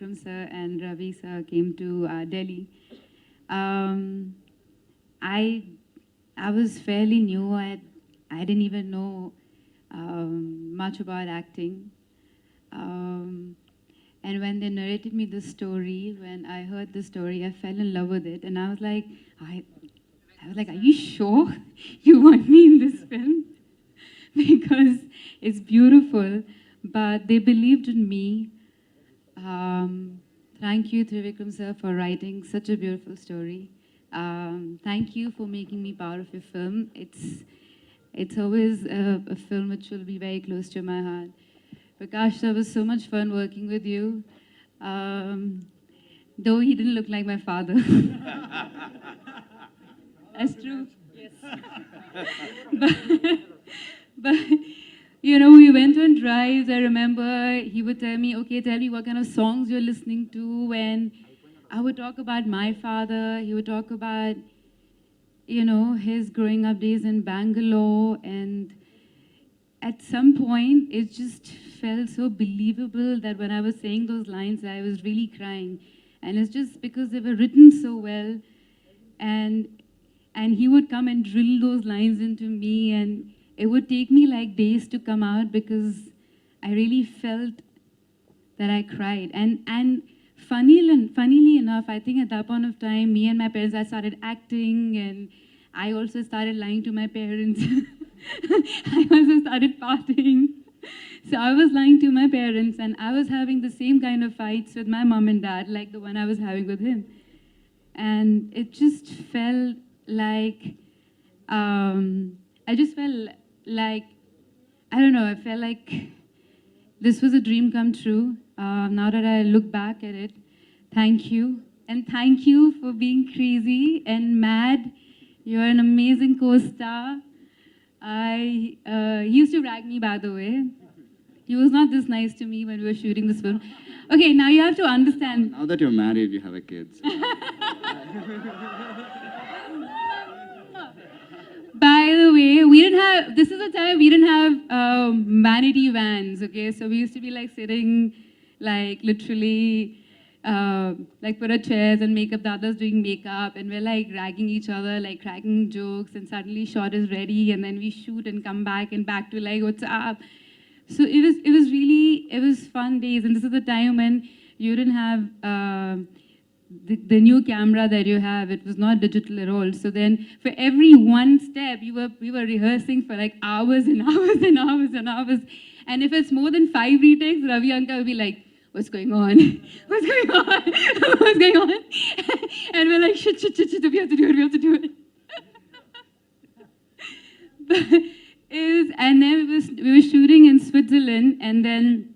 Vikram sir and Ravi sir came to Delhi. Um, I I was fairly new. I didn't even know much about acting. Um, and when they narrated me the story, when I heard the story, I fell in love with it, and I, I was like, "Are you sure you want me in this film?" Because it's beautiful. But they believed in me. Thank you, Trivikram sir, for writing such a beautiful story. Thank you for making me part of your film. It's always a film which will be very close to my heart. Prakash, it was so much fun working with you. Um, though he didn't look like my father. That's true. Yes. but, but, you know, we went on drives. I remember he would tell me, okay, tell me what kind of songs you're listening to. And I would talk about my father. He would talk about, you know, his growing up days in Bangalore. And at some point, it just felt so believable that when I was saying those lines, I was really crying. And it's just because they were written so well. And he would come and drill those lines into me, and it would take me like days to come out because I really felt that I cried. And funnily enough, I think at that point of time, me and my parents, I started acting, and I also started lying to my parents. I also started partying. So I was lying to my parents, and I was having the same kind of fights with my mom and dad, like the one I was having with him. And it just felt like, I just felt like, I don't know, I felt like this was a dream come true. Now that I look back at it, thank you. And thank you for being crazy and mad. You're an amazing co-star. He used to rag me, by the way. He was not this nice to me when we were shooting this film. Okay, now you have to understand. Now that you're married, you have a kid. So. By the way, we didn't have, this is the time we didn't have vanity vans, okay? So we used to be like sitting, like literally, like put our chairs and makeup, the others doing makeup, and we're like ragging each other, like cracking jokes, and suddenly shot is ready, and then we shoot and come back and back to like, what's up? So it was fun days, and this is the time when you didn't have the new camera that you have. It was not digital at all. So then for every one step, we were rehearsing for like hours and hours and hours and hours. And if it's more than 5 retakes, Ravi Uncle will be like, what's going on? What's going on? What's going on? And we're like, shit, we have to do it. And then we were shooting in Switzerland, and then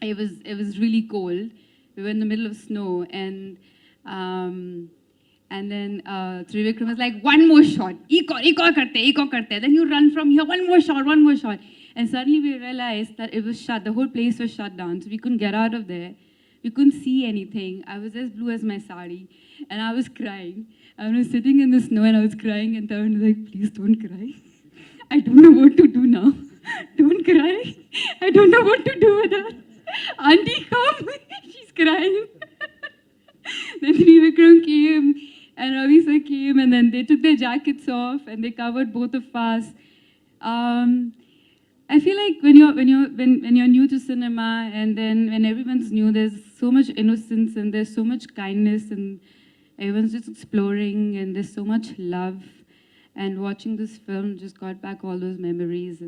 it was really cold. We were in the middle of snow, and then Trivikram was like, one more shot, ek aur karte. Then you run from here, one more shot. And suddenly we realized that it was shut, the whole place was shut down, so we couldn't get out of there. We couldn't see anything. I was as blue as my sari, and I was crying. I was sitting in the snow, and I was crying, and Tarun was like, please don't cry. I don't know what to do now. Don't cry. I don't know what to do with her. Auntie, come. She's crying. Then Trivikram came, and Ravi sir came, and then they took their jackets off, and they covered both of us. I feel like when you're new to cinema, and then when everyone's new, there's so much innocence, and there's so much kindness, and everyone's just exploring, and there's so much love. And watching this film just got back all those memories.